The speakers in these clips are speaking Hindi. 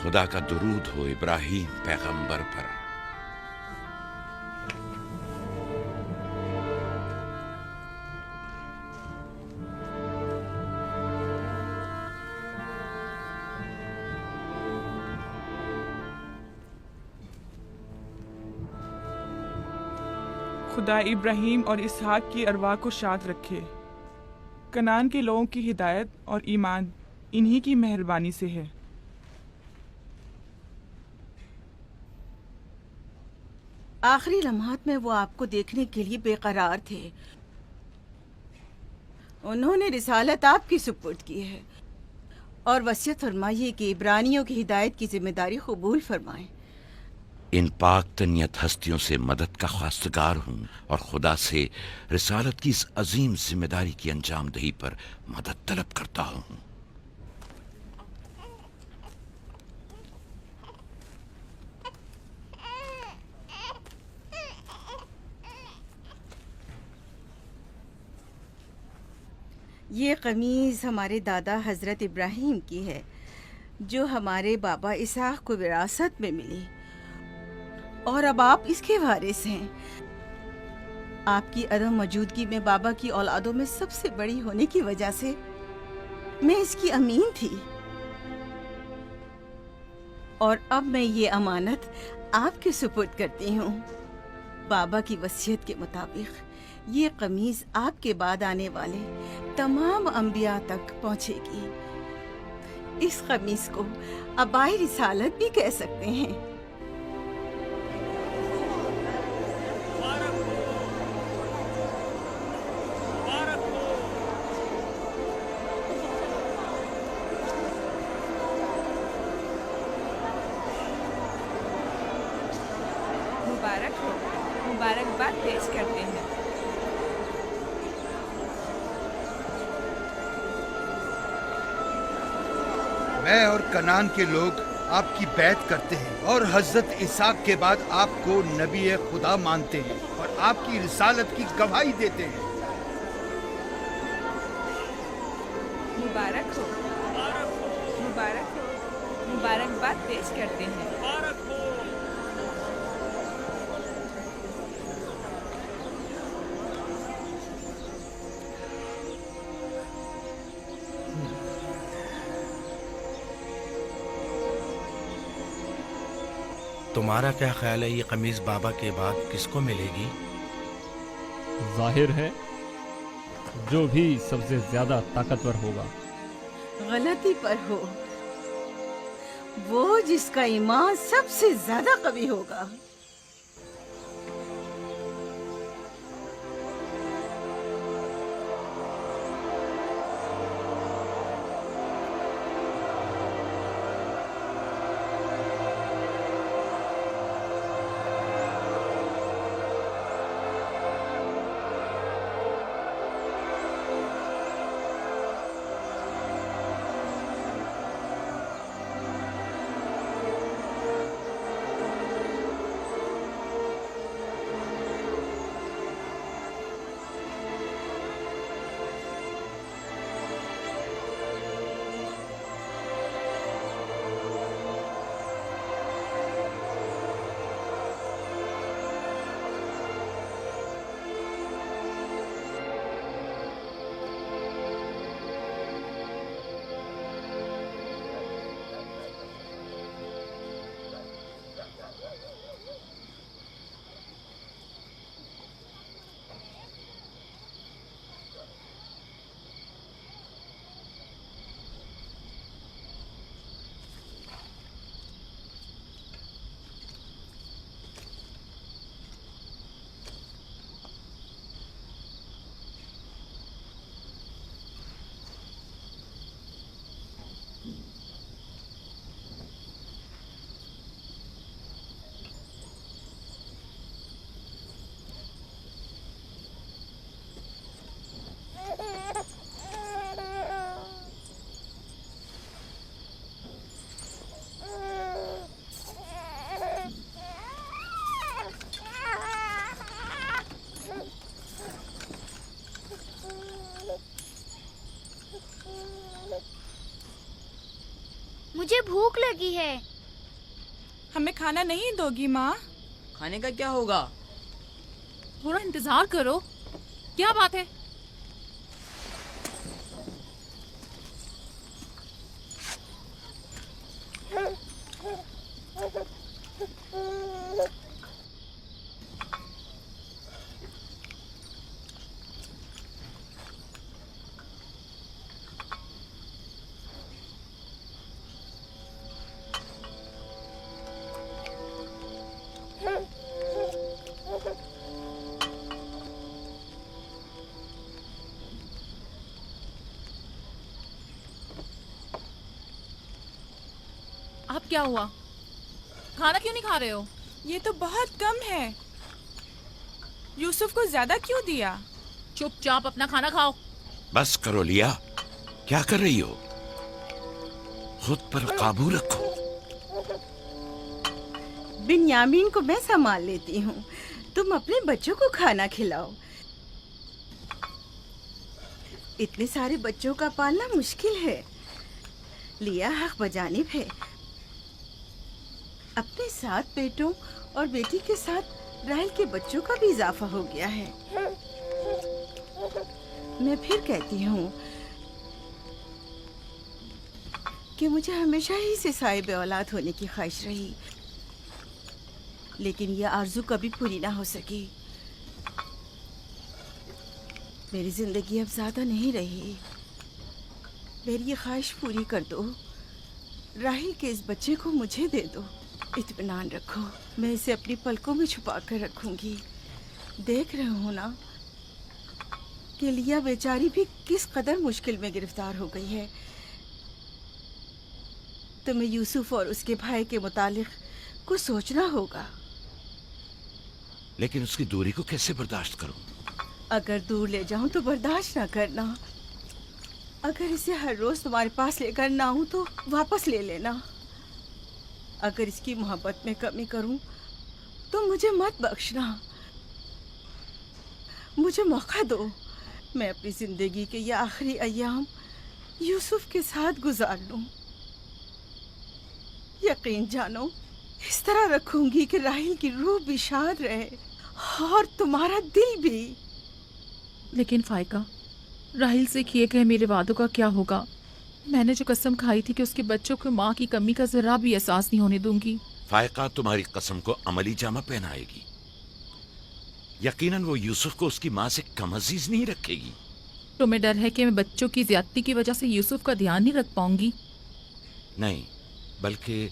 खुदा का दुरूद हो इब्राहीम पैगंबर पर। खुदा इब्राहीम और इसहाक की अरवाह को शाद रखे। कनान के लोगों की हिदायत और ईमान इन्हीं की मेहरबानी से है। आखिरी लम्हात में वो आपको देखने के लिए बेकरार थे। उन्होंने रिसालत आपकी सुपुर्द की है और वसीयत फरमाइए कि इब्रानियों की हिदायत की जिम्मेदारी कबूल फरमाएं। इन पाक तनियत हस्तियों से मदद का ख्वास्तगार हूँ और खुदा से रिसालत की इस अजीम जिम्मेदारी की अंजाम दही पर मदद तलब करता हूँ। ये कमीज़ हमारे दादा हज़रत इब्राहीम की है, जो हमारे बाबा इसहाक को विरासत में मिली, और अब आप इसके वारिस हैं। आपकी अदम मौजूदगी में बाबा की औलादों में सबसे बड़ी होने की वजह से मैं इसकी अमीन थी, और अब मैं ये अमानत आपके सुपुर्द करती हूँ। बाबा की वसीयत के मुताबिक ये कमीज आपके बाद आने वाले तमाम अंबिया तक पहुँचेगी। इस कमीज को अबाई रिसालत भी कह सकते हैं। मुबारक हो, मुबारकबाद पेश करते हैं। मैं और कनान के लोग आपकी बैत करते हैं और हजरत इसहाक के बाद आपको नबी खुदा मानते हैं और आपकी रिसालत की गवाही देते हैं। मुबारक हो, मुबारक हो, मुबारकबाद पेश करते हैं। तुम्हारा क्या ख्याल है, ये कमीज बाबा के बाद किसको मिलेगी? जाहिर है जो भी सबसे ज्यादा ताकतवर होगा। गलती पर हो, वो जिसका ईमान सबसे ज्यादा कवी होगा। मुझे भूख लगी है। हमें खाना नहीं दोगी माँ? खाने का क्या होगा? थोड़ा इंतजार करो। क्या बात है? अब क्या हुआ? खाना क्यों नहीं खा रहे हो? ये तो बहुत कम है। यूसुफ को ज्यादा क्यों दिया? चुपचाप अपना खाना खाओ। बस करो लिया, क्या कर रही हो? खुद पर काबू रखो। बिन्यामीन को मैं संभाल लेती हूँ, तुम अपने बच्चों को खाना खिलाओ। इतने सारे बच्चों का पालना मुश्किल है। लिया हक बजानिब है। अपने 7 बेटों और बेटी के साथ राहेल के बच्चों का भी इजाफा हो गया है। मैं फिर कहती हूँ कि मुझे हमेशा ही से साहिब औलाद होने की ख्वाहिश रही, लेकिन यह आरज़ू कभी पूरी ना हो सकी। मेरी जिंदगी अब ज्यादा नहीं रही। मेरी ये ख्वाहिश पूरी कर दो। राहिल के इस बच्चे को मुझे दे दो। इत्मीनान रखो, मैं इसे अपनी पलकों में छुपा कर रखूंगी। देख रहे हो ना कि लिया बेचारी भी किस कदर मुश्किल में गिरफ्तार हो गई है। तुम्हें यूसुफ और उसके भाई के मुतालिक कुछ सोचना होगा। लेकिन उसकी दूरी को कैसे बर्दाश्त करूं? अगर दूर ले जाऊं तो बर्दाश्त ना करना। अगर इसे हर रोज तुम्हारे पास लेकर ना आऊं तो वापस ले लेना। अगर इसकी मोहब्बत में कमी करूं तो मुझे मत बख्शना। मुझे मौका दो, मैं अपनी जिंदगी के ये आखिरी अय्याम यूसुफ के साथ गुजार लूं। यकीन जानो, इस तरह रखूंगी कि राहिल की रूह भी शाद रहे और तुम्हारा दिल भी। लेकिन फायका, राहिल से किए गए मेरे वादों का क्या होगा? मैंने जो कसम खाई थी कि उसके बच्चों को माँ की कमी का जरा भी एहसास नहीं होने दूंगी। फायका तुम्हारी कसम को अमली जामा पहनाएगी। यकीनन वो यूसुफ को उसकी माँ से कम अजीज नहीं रखेगी। तुम्हें डर है कि मैं बच्चों की ज्यादती की वजह से यूसुफ का ध्यान नहीं रख पाऊंगी? नहीं, बल्कि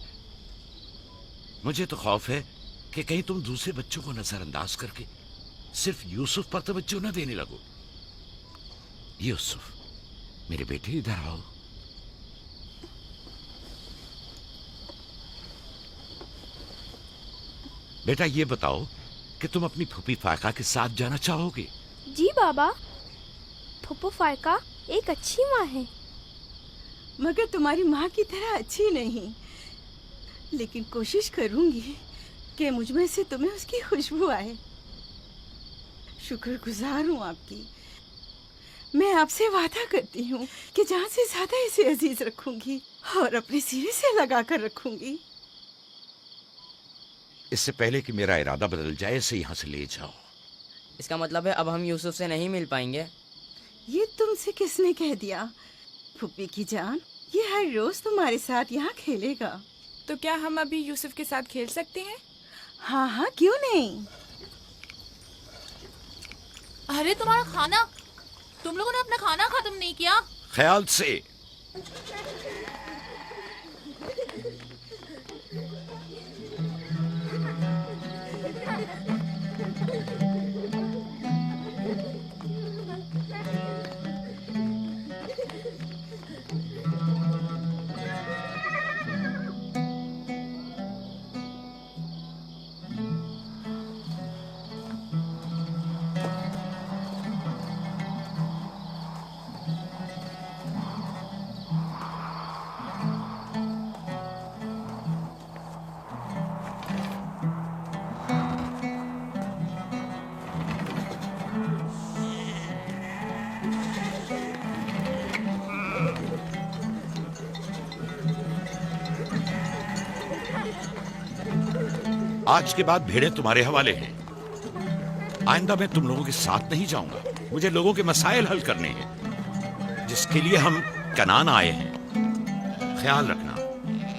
मुझे तो खौफ है कि कहीं तुम दूसरे बच्चों को नजरअंदाज करके सिर्फ यूसुफ पर तवज्जो न देने लगो। यूसुफ, मेरे बेटे, इधर आओ। बेटा, ये बताओ कि तुम अपनी फूफी फायका के साथ जाना चाहोगे? जी बाबा, फूफू फायका एक अच्छी माँ है। मगर तुम्हारी माँ की तरह अच्छी नहीं, लेकिन कोशिश करूंगी कि मुझमें से तुम्हें उसकी खुशबू आए। शुक्रगुजार हूँ आपकी। मैं आपसे वादा करती हूँ कि जान से ज्यादा इसे अजीज रखूंगी और अपने सीने से लगा कर रखूंगी। इससे पहले कि मेरा इरादा बदल जाए, इसे यहाँ से ले जाओ। इसका मतलब है अब हम यूसुफ से नहीं मिल पाएंगे? ये तुमसे किसने कह दिया? फूफी की जान, ये हर रोज तुम्हारे साथ यहाँ खेलेगा। तो क्या हम अभी यूसुफ के साथ खेल सकते हैं? हाँ हाँ, क्यों नहीं। अरे तुम्हारा खाना, तुम लोगों ने अपना खाना खत्म नहीं किया? ख्याल से। आज के बाद भेड़ें तुम्हारे हवाले हैं। आइंदा मैं तुम लोगों के साथ नहीं जाऊंगा। मुझे लोगों के मसाइल हल करने हैं, जिसके लिए हम कनान आए हैं। ख्याल रखना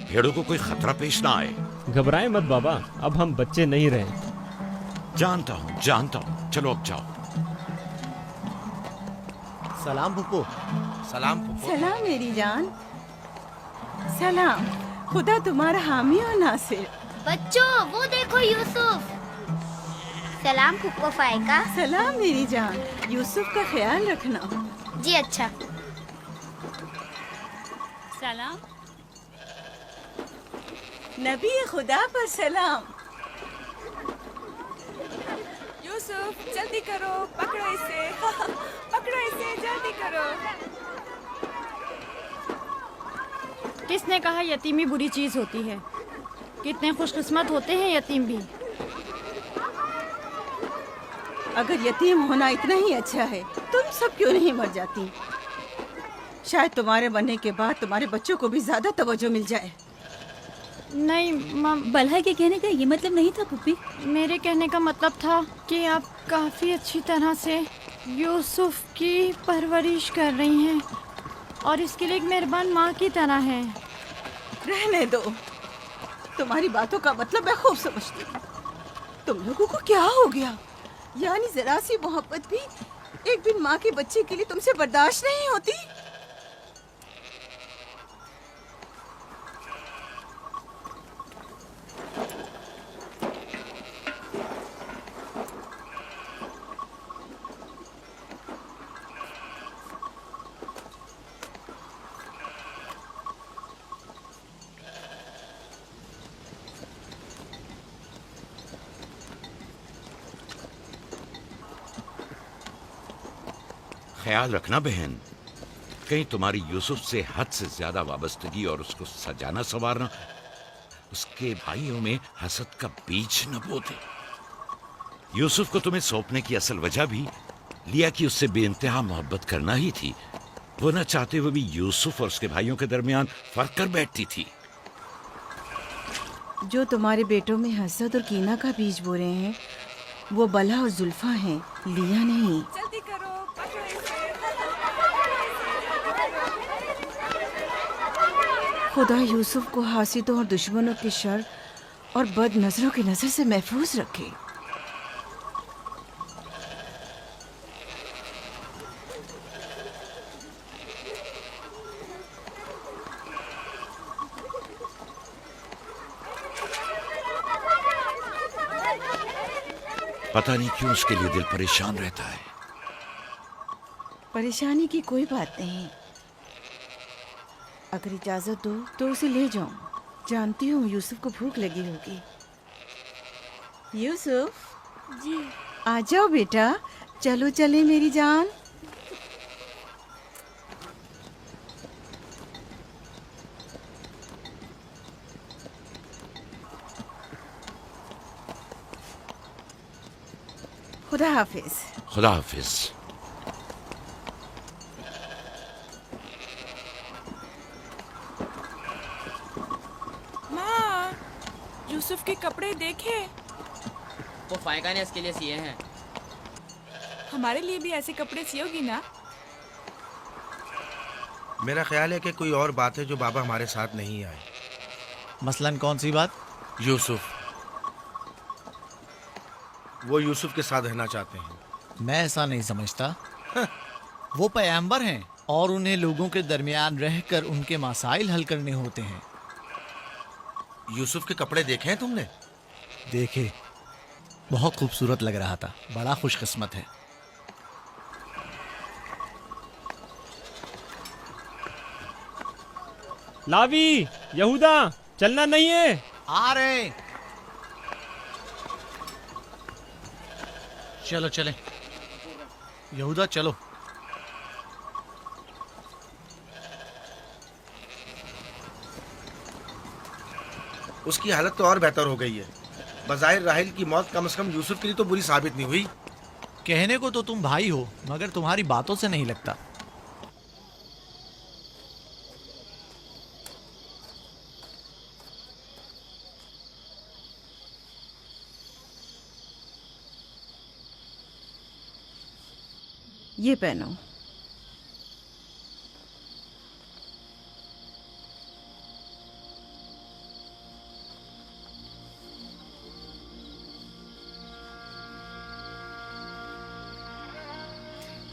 भेड़ों को कोई खतरा पेश ना आए। घबराएं मत बाबा, अब हम बच्चे नहीं रहे। जानता हूं। चलो अब जाओ। सलाम फुप्पो। सलाम फुप्पो। सलाम मेरी जान। सलाम। खुदा तुम्हारा हामी और नासिर। बच्चों वो देखो यूसुफ। सलाम फुप्पो फायका। सलाम मेरी जान। यूसुफ का ख्याल रखना। जी अच्छा। सलाम। नबी खुदा पर सलाम। यूसुफ जल्दी करो, पकड़ो इसे। पकड़ो इसे, जल्दी करो। किसने कहा यतीमी बुरी चीज होती है? कितने खुशकिस्मत होते हैं यतीम भी। अगर यतीम होना इतना ही अच्छा है, तुम सब क्यों नहीं मर जाती? शायद तुम्हारे बनने के बाद तुम्हारे बच्चों को भी ज्यादा तवज्जो मिल जाए। नहीं माँ, बलहा के कहने का ये मतलब नहीं था पुप्पी। मेरे कहने का मतलब था कि आप काफी अच्छी तरह से यूसुफ की परवरिश कर रही हैं और इसके लिए एक मेहरबान माँ की तरह हैं। रहने दो, तुम्हारी बातों का मतलब मैं खूब समझती हूँ। तुम लोगों को क्या हो गया? यानी जरा सी मोहब्बत भी एक बिन माँ के बच्चे के लिए तुमसे बर्दाश्त नहीं होती? ख्याल रखना बहन, कहीं तुम्हारी यूसुफ से हद से ज्यादा वाबस्तगी और उसको सजाना संवारना उसके भाइयों में हसद का बीज न बो दे। यूसुफ को तुम्हें सौंपने की असल वजह भी लिया कि उससे बेइंतहा मोहब्बत करना ही थी। वो न चाहते हुए भी यूसुफ और उसके भाइयों के दरमियान फर्क कर बैठती थी। जो तुम्हारे बेटों में हसद और कीना का बीज बो रहे हैं, वो बला और जुल्फा हैं, लिया नहीं। जल्दी करो, पकड़ो इसे। खुदा यूसुफ को हासिदों और दुश्मनों के शर और बद नजरों की नजर से महफूज रखे। पता नहीं क्यों उसके लिए दिल परेशान रहता है। परेशानी की कोई बात नहीं। अगर इजाजत दो तो उसे ले जाऊं। जानती हूँ यूसुफ को भूख लगी होगी। यूसुफ जी। आ जाओ बेटा, चलो चले मेरी जान। खुदा हाफिज। खुदा हाफिज। माँ, यूसुफ के कपड़े देखे। वो फायका ने इसके लिए सिए हैं। हमारे लिए भी ऐसे कपड़े सियोगी ना? मेरा ख्याल है कि कोई और बात है जो बाबा हमारे साथ नहीं आए। मसलन कौन सी बात? यूसुफ। वो यूसुफ के साथ रहना चाहते हैं। मैं ऐसा नहीं समझता। वो पैगंबर हैं और उन्हें लोगों के दरमियान रहकर उनके मसाइल हल करने होते हैं। यूसुफ के कपड़े देखे हैं तुमने? देखे, बहुत खूबसूरत लग रहा था। बड़ा खुशकिस्मत है। लावी, यहूदा, चलना नहीं है। आ रहे। चलो चले यहूदा, चलो। उसकी हालत तो और बेहतर हो गई है। बज़ाहिर राहिल की मौत कम से कम यूसुफ के लिए तो बुरी साबित नहीं हुई। कहने को तो तुम भाई हो, मगर तुम्हारी बातों से नहीं लगता। ये पहनो।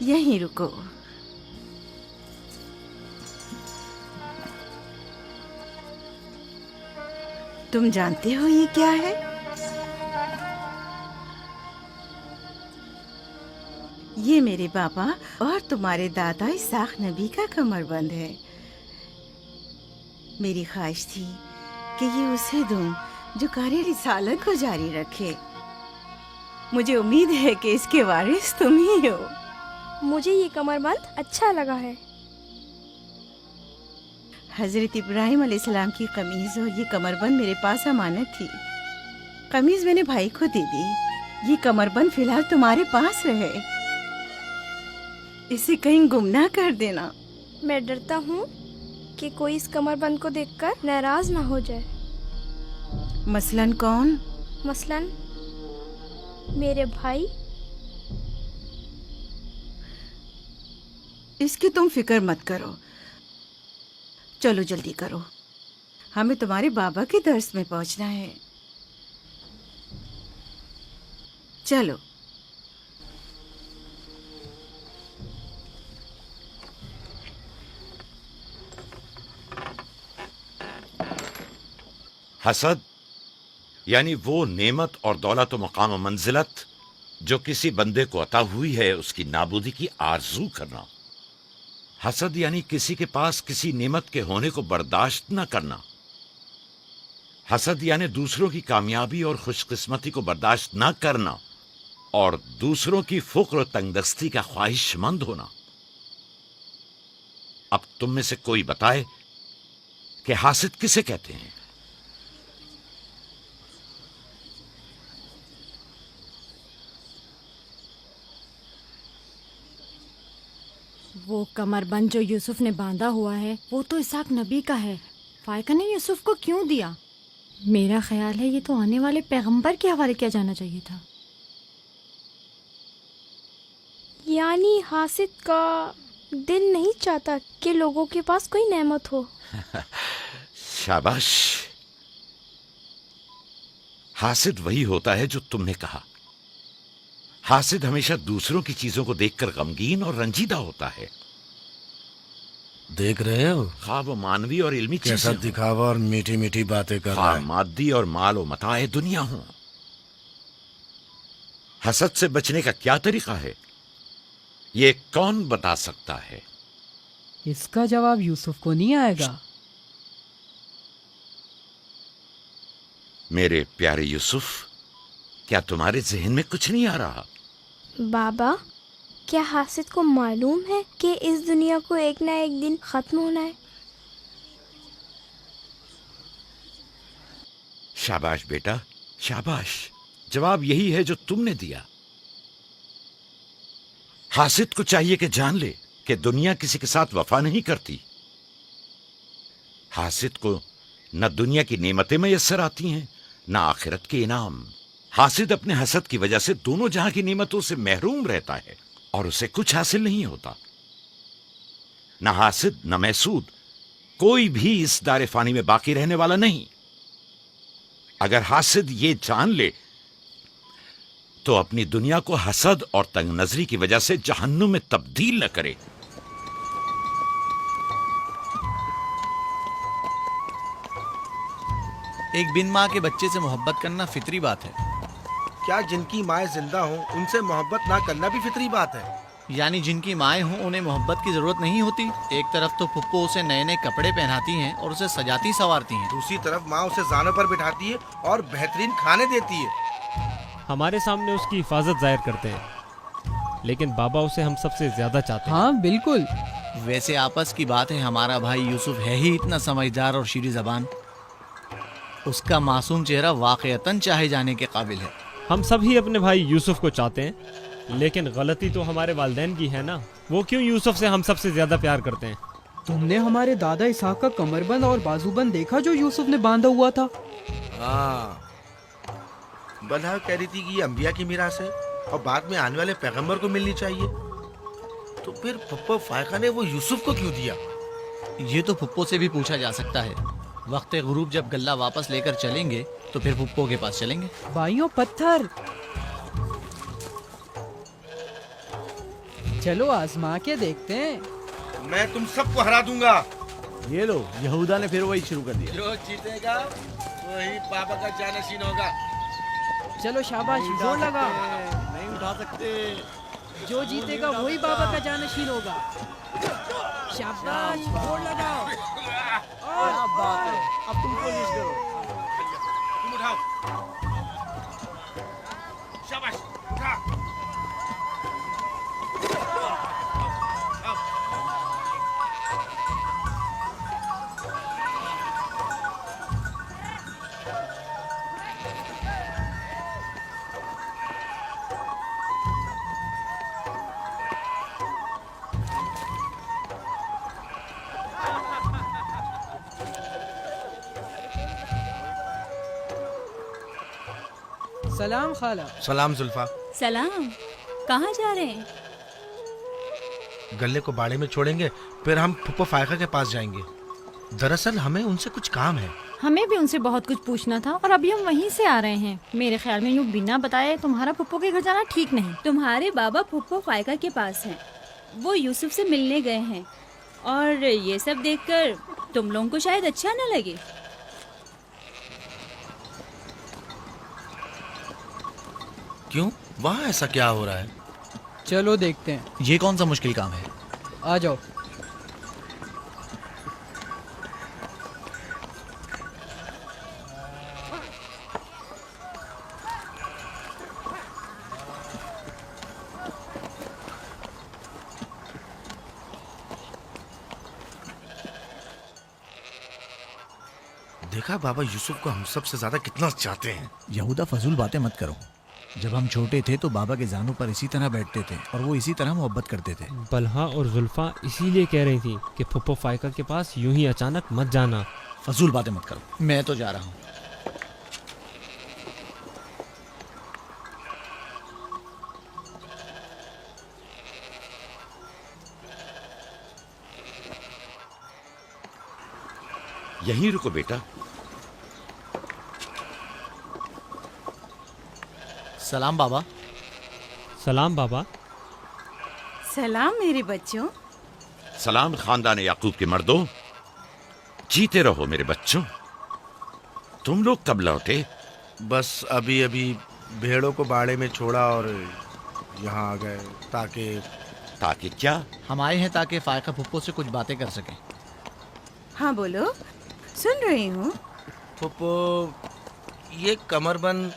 यहीं रुको। तुम जानते हो ये क्या है? ये मेरे पापा और तुम्हारे दादा इसाक नबी का कमरबंद है। मेरी ख्वाहिश थी कि ये उसे दूं जो कार्य रिसालत को जारी रखे। मुझे उम्मीद है कि इसके वारिस तुम ही हो। मुझे ये कमरबंद अच्छा लगा है। हजरत इब्राहिम अलैहिस्सलाम की कमीज और ये कमरबंद मेरे पास अमानत थी। कमीज मैंने भाई को दे दी। ये कमरबंद फिलहाल तुम्हारे पास रहे। इसे कहीं गुम ना कर देना। मैं डरता हूँ कि कोई इस कमरबंद को देखकर नाराज ना हो जाए। मसलन कौन? मसलन मेरे भाई। इसकी तुम फिक्र मत करो। चलो जल्दी करो, हमें तुम्हारे बाबा के दर्स में पहुंचना है। चलो। हसद यानी वो नेमत और दौलत व मकाम व मंजिलत जो किसी बंदे को अता हुई है, उसकी नाबूदी की आरजू करना। हसद यानी किसी के पास किसी नेमत के होने को बर्दाश्त न करना। हसद यानी दूसरों की कामयाबी और खुशकिस्मती को बर्दाश्त न करना और दूसरों की फुक्र और तंगदस्ती का ख्वाहिशमंद होना। अब तुम में से कोई बताए कि हासिद किसे कहते हैं? वो कमरबंद जो यूसुफ ने बांधा हुआ है वो तो इसाक नबी का है। फायका ने यूसुफ को क्यों दिया? मेरा ख्याल है ये तो आने वाले पैगंबर के हवाले किया जाना चाहिए था। यानी हासिद का दिल नहीं चाहता कि लोगों के पास कोई नेमत हो। शाबाश। हासिद वही होता है जो तुमने कहा। हासिद हमेशा दूसरों की चीजों को देखकर गमगीन और रंजीदा होता है। देख रहे हो खा वो मानवी और इल्मी कैसा चीजें दिखावा और मीठी मीठी बातें कर रहा है। मादी और माल व मताए दुनिया हो। हसद से बचने का क्या तरीका है, ये कौन बता सकता है? इसका जवाब यूसुफ को नहीं आएगा। मेरे प्यारे यूसुफ, क्या तुम्हारे जहन में कुछ नहीं आ रहा? बाबा, क्या हासिद को मालूम है कि इस दुनिया को एक ना एक दिन खत्म होना है? शाबाश बेटा, शाबाश। जवाब यही है जो तुमने दिया। हासिद को चाहिए कि जान ले कि दुनिया किसी के साथ वफा नहीं करती। हासिद को न दुनिया की नेमतें मयस्सर आती हैं, न आखिरत के इनाम। हासिद अपने हसद की वजह से दोनों जहां की नेमतों से महरूम रहता है और उसे कुछ हासिल नहीं होता। न हासिद न महसूद, कोई भी इस दारे फानी में बाकी रहने वाला नहीं। अगर हासिद ये जान ले तो अपनी दुनिया को हसद और तंग नजरी की वजह से जहन्नुम में तब्दील न करे। एक बिन माँ के बच्चे से मोहब्बत करना फितरी बात है। क्या जिनकी माएँ जिंदा हों उनसे मोहब्बत ना करना भी फितरी बात है? यानी जिनकी माएँ हों उन्हें मोहब्बत की जरूरत नहीं होती। एक तरफ तो फुप्पो उसे नए नए कपड़े पहनाती हैं और उसे सजाती संवारती हैं, दूसरी तरफ माँ उसे जानों पर बिठाती है और बेहतरीन खाने देती है। हमारे सामने उसकी हिफाजत जाहिर करते हैं, लेकिन बाबा उसे हम सबसे ज्यादा चाहते हैं। हाँ बिल्कुल। वैसे आपस की बात है, हमारा भाई यूसुफ है ही इतना समझदार और शीरी जबान। उसका मासूम चेहरा वाकईतन चाहे जाने के काबिल है। हम सभी अपने भाई यूसुफ को चाहते हैं, लेकिन गलती तो हमारे वालिदैन की है ना। वो क्यों यूसुफ से हम सबसे ज्यादा प्यार करते हैं? तुमने हमारे दादा इसाक का कमरबंद और बाजूबंद देखा जो यूसुफ ने बांधा हुआ था? हाँ, बल्हा कह रही थी कि ये अंबिया की मीरास है और बाद में आने वाले पैगंबर को मिलनी चाहिए। तो फिर पप्पो फायका ने वो यूसुफ को क्यों दिया? ये तो फुप्पो से भी पूछा जा सकता है। वक्त गुरूब जब गल्ला वापस लेकर चलेंगे तो फिर फुप्पो के पास चलेंगे। भाइयों पत्थर, चलो आजमा के देखते हैं। मैं तुम सबको हरा दूंगा। ये लो, यहूदा ने फिर वही शुरू कर दिया। जो जीतेगा वही बाबा का जानशीन होगा। चलो शाबाश, जोर लगा। नहीं उठा सकते। जो जीतेगा वही बाबा का जानशीन होगा। शाबाश, जोर लगाओ। क्या बात है, अब तुम कोशिश करो। तुम उठाओ। शाबाश, उठा। सलाम खाला। सलाम जुल्फा। सलाम। कहाँ जा रहे हैं? गल्ले को बाड़े में छोड़ेंगे, फिर हम फुप्पो फायका के पास जाएंगे। दरअसल हमें उनसे कुछ काम है। हमें भी उनसे बहुत कुछ पूछना था और अभी हम वहीं से आ रहे हैं। मेरे ख्याल में यूँ बिना बताए तुम्हारा फुप्पो के घर जाना ठीक नहीं। तुम्हारे बाबा फुप्पो फायका के पास हैं। वो यूसुफ से मिलने गए हैं और ये सब देखकर तुम लोगों को शायद अच्छा न लगे। क्यों? वहाँ ऐसा क्या हो रहा है? चलो देखते हैं। ये कौन सा मुश्किल काम है? आ जाओ। देखा बाबा यूसुफ को हम सबसे ज्यादा कितना चाहते हैं। यहूदा फजूल बातें मत करो। जब हम छोटे थे तो बाबा के जानों पर इसी तरह बैठते थे और वो इसी तरह मोहब्बत करते थे। बलहा और जुल्फा इसीलिए कह रही थी कि फुप्पो फायका के पास यूं ही अचानक मत जाना। फजूल बातें मत करो, मैं तो जा रहा हूँ। यहीं रुको बेटा। सलाम बाबा। सलाम बाबा। सलाम मेरे बच्चों। सलाम खानदान याकूब के मर्दों। जीते रहो मेरे बच्चों। तुम लोग कब लौटे? बस अभी अभी भेड़ों को बाड़े में छोड़ा और यहाँ आ गए। ताकि क्या? हम आए हैं ताकि फायका फुप्पो से कुछ बातें कर सकें। हाँ बोलो, सुन रही हूँ। फुप्पो, ये कमरबंद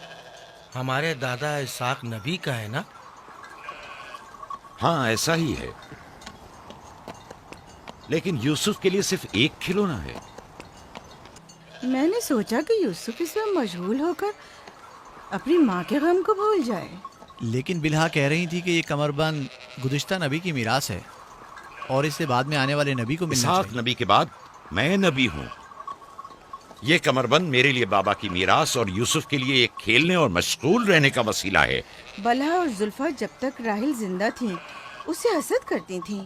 हमारे दादा इसाक नबी का है ना? हाँ ऐसा ही है, लेकिन यूसुफ के लिए सिर्फ एक खिलौना है। मैंने सोचा कि यूसुफ इसमें मशगूल होकर अपनी माँ के गम को भूल जाए। लेकिन बिलहा कह रही थी कि ये कमरबंद गुज़िश्ता नबी की मीरास है और इससे बाद में आने वाले नबी को मिलना इसाक चाहिए। नबी के बाद मैं नबी हूँ। ये कमरबंद मेरे लिए बाबा की मीरास और यूसुफ के लिए एक खेलने और मशगूल रहने का वसीला है। बलहा और जुल्फा जब तक राहिल जिंदा थी उसे हसद करती थीं।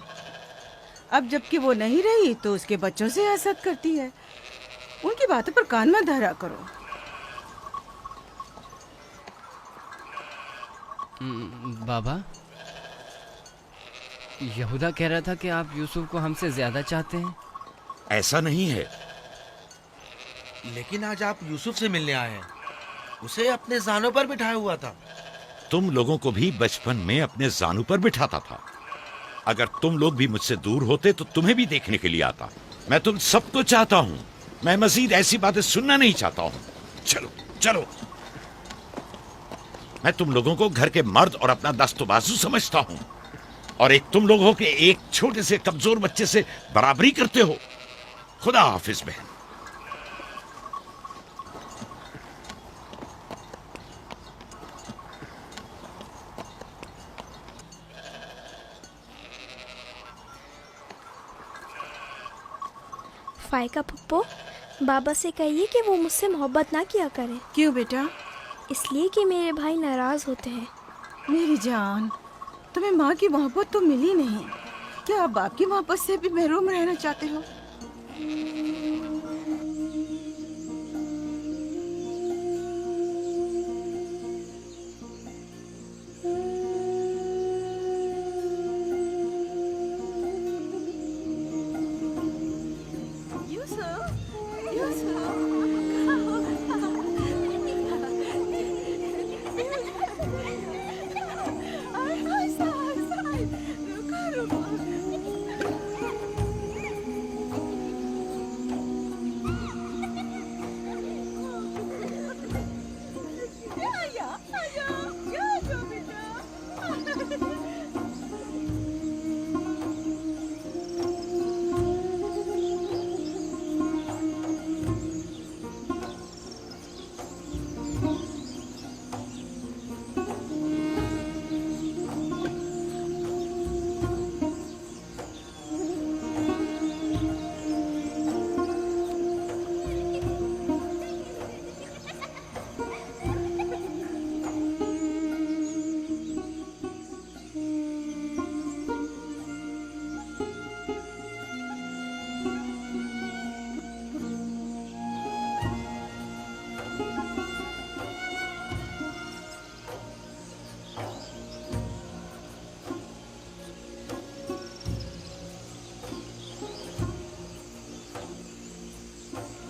अब जबकि वो नहीं रही तो उसके बच्चों से हसद करती है। उनकी बातों पर कान मत धरा करो। बाबा, यहूदा कह रहा था कि आप यूसुफ को हमसे ज्यादा चाहते हैं। ऐसा नहीं है। लेकिन आज आप यूसुफ से मिलने आए हैं। उसे अपने जानों पर बिठाया हुआ था। तुम लोगों को भी बचपन में अपने जानू पर बिठाता था। अगर तुम लोग भी मुझसे दूर होते तो तुम्हें भी देखने के लिए आता। मैं तुम सबको चाहता हूँ। मैं मजीद ऐसी बातें सुनना नहीं चाहता हूँ। चलो चलो। मैं तुम लोगों को घर के मर्द और अपना दस्तबाजू समझता हूँ, और एक तुम लोग हो के एक छोटे से कमजोर बच्चे से बराबरी करते हो। खुदा हाफिज बहन। फायका पप्पो, बाबा से कहिए कि वो मुझसे मोहब्बत ना किया करे। क्यों बेटा? इसलिए कि मेरे भाई नाराज होते हैं। मेरी जान, तुम्हें माँ की मोहब्बत तो मिली नहीं। क्या आप बाप की मोहब्बत से भी महरूम रहना चाहते हो?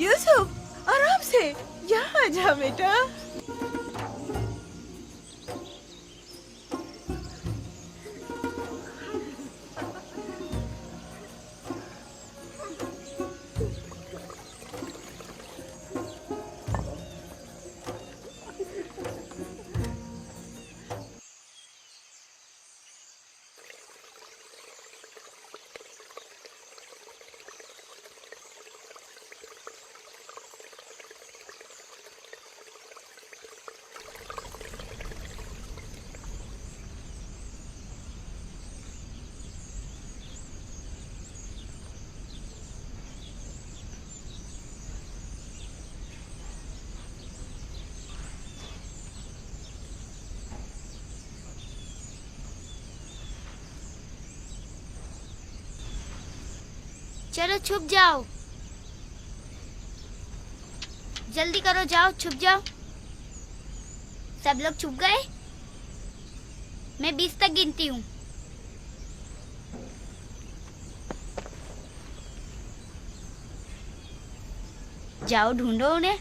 यूसुफ, आराम से यहाँ आ जा बेटा। चलो छुप जाओ, जल्दी करो, जाओ छुप जाओ। सब लोग छुप गए? मैं 20 तक गिनती हूँ। जाओ ढूंढो उन्हें।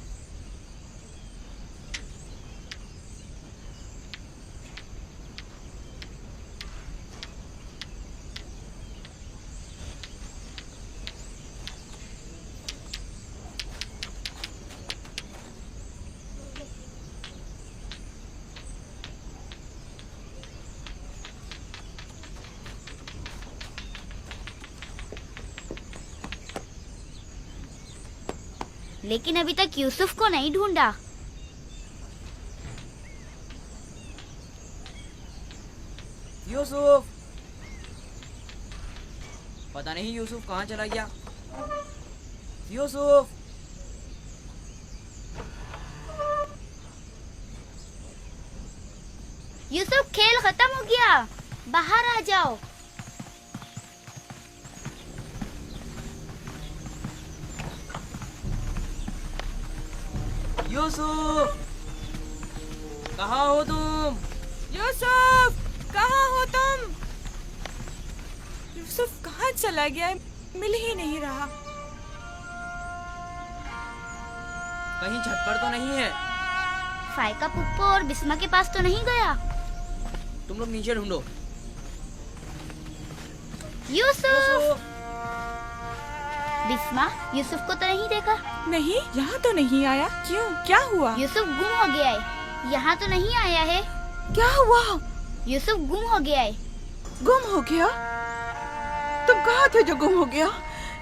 लेकिन अभी तक यूसुफ को नहीं ढूंढा। यूसुफ, पता नहीं यूसुफ कहाँ चला गया। यूसुफ, यूसुफ खेल खत्म हो गया, बाहर आ जाओ। यूसुफ, कहाँ हो तुम? यूसुफ, कहाँ हो तुम? यूसुफ कहाँ चला गया है? मिल ही नहीं रहा। कहीं छत पर तो नहीं है? फाइका पुप्पो और बिस्मा के पास तो नहीं गया? तुम लोग नीचे ढूंढो। यूसुफ! बिस्मा, यूसुफ को तो नहीं देखा? नहीं, यहाँ तो नहीं आया। क्यों, क्या हुआ? यूसुफ गुम हो गया है, यहाँ तो नहीं आया है। क्या हुआ? यूसुफ गुम हो गया है। गुम हो गया? तुम कहाँ थे जो गुम हो गया?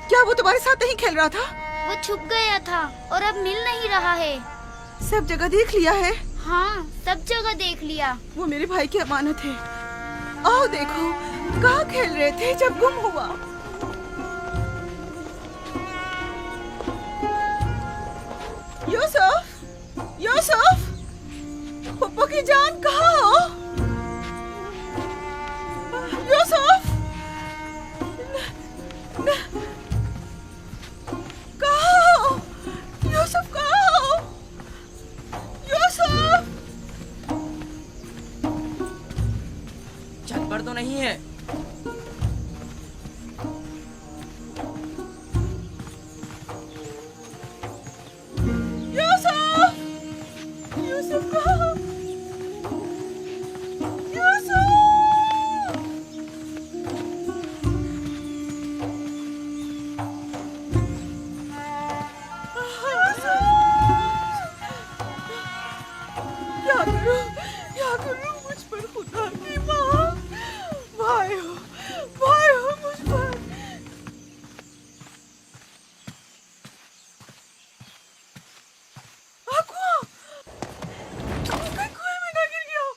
क्या वो तुम्हारे साथ नहीं खेल रहा था? वो छुप गया था और अब मिल नहीं रहा है। सब जगह देख लिया है? हाँ, सब जगह देख लिया। वो मेरे भाई की अमानत है। आओ देखो, कहाँ खेल रहे थे जब गुम हुआ? यूसुफ, यूसुफ, पप्पू की जान कहाँ हो? यूसुफ, छत पर तो नहीं है। यूसुफ! यूसुफ कहाँ? यूसुफ! क्या करूं मुझ पर खुदा की माँ, भाई हो मुझ पर। मैं कुएं में ना गिर गया हूँ।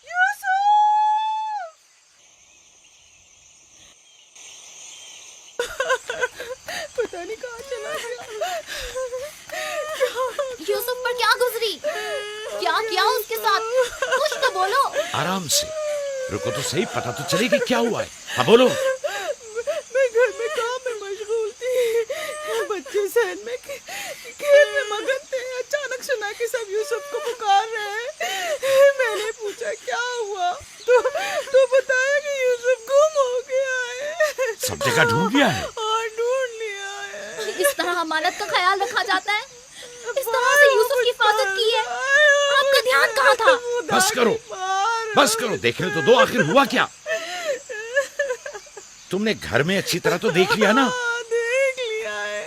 यूसुफ! पता नहीं कहाँ चला गया। यूसुफ पर क्या गुजरी? क्या किया उसके साथ? कुछ तो बोलो। आराम से रुको तो सही, पता तो चलेगी क्या हुआ है। हाँ बोलो। मैं घर में काम में मशगूल थी, बच्चे सहन में खेल में मगन थे। अचानक सुना कि सब यूसुफ को पुकार रहे हैं। मैंने पूछा क्या हुआ, तो बताया कि यूसुफ गुम हो गया है। सब जगह ढूंढ लिया है? हाँ, ढूंढ लिया है। इस तरह अमानत का ख्याल रखा जाता है? इस तरह से यूसुफ की हिफाजत की है? आपका ध्यान कहाँ था? बस करो, देखने तो दो, आखिर हुआ क्या? तुमने घर में अच्छी तरह तो देख लिया ना? देख लिया है।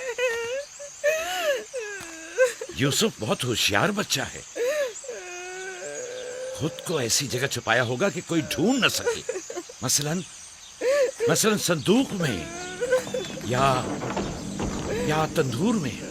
यूसुफ बहुत होशियार बच्चा है, खुद को ऐसी जगह छुपाया होगा कि कोई ढूंढ न सके। मसलन संदूक में या तंदूर में।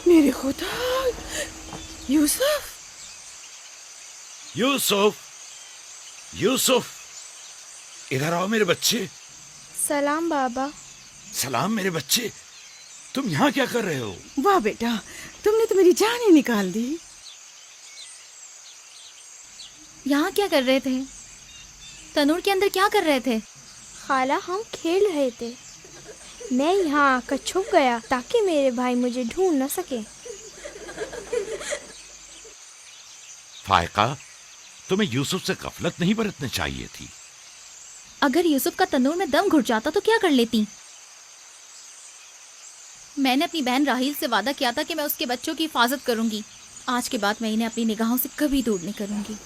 मेरे खुदा, यूसुफ! यूसुफ, इधर आओ मेरे बच्चे। सलाम बाबा। सलाम मेरे बच्चे, तुम यहाँ क्या कर रहे हो? वाह बेटा, तुमने तो मेरी जान ही निकाल दी। यहाँ क्या कर रहे थे? तनूर के अंदर क्या कर रहे थे? खाला, हम खेल रहे थे। मैं यहाँ आकर छुप गया ताकि मेरे भाई मुझे ढूंढ न सके। फायका, तुम्हें यूसुफ से गफलत नहीं बरतनी चाहिए थी। अगर यूसुफ का तनूर में दम घुट जाता तो क्या कर लेती? मैंने अपनी बहन राहील से वादा किया था कि मैं उसके बच्चों की हिफाजत करूंगी। आज के बाद मैं इन्हें अपनी निगाहों से कभी दूर नहीं करूंगी।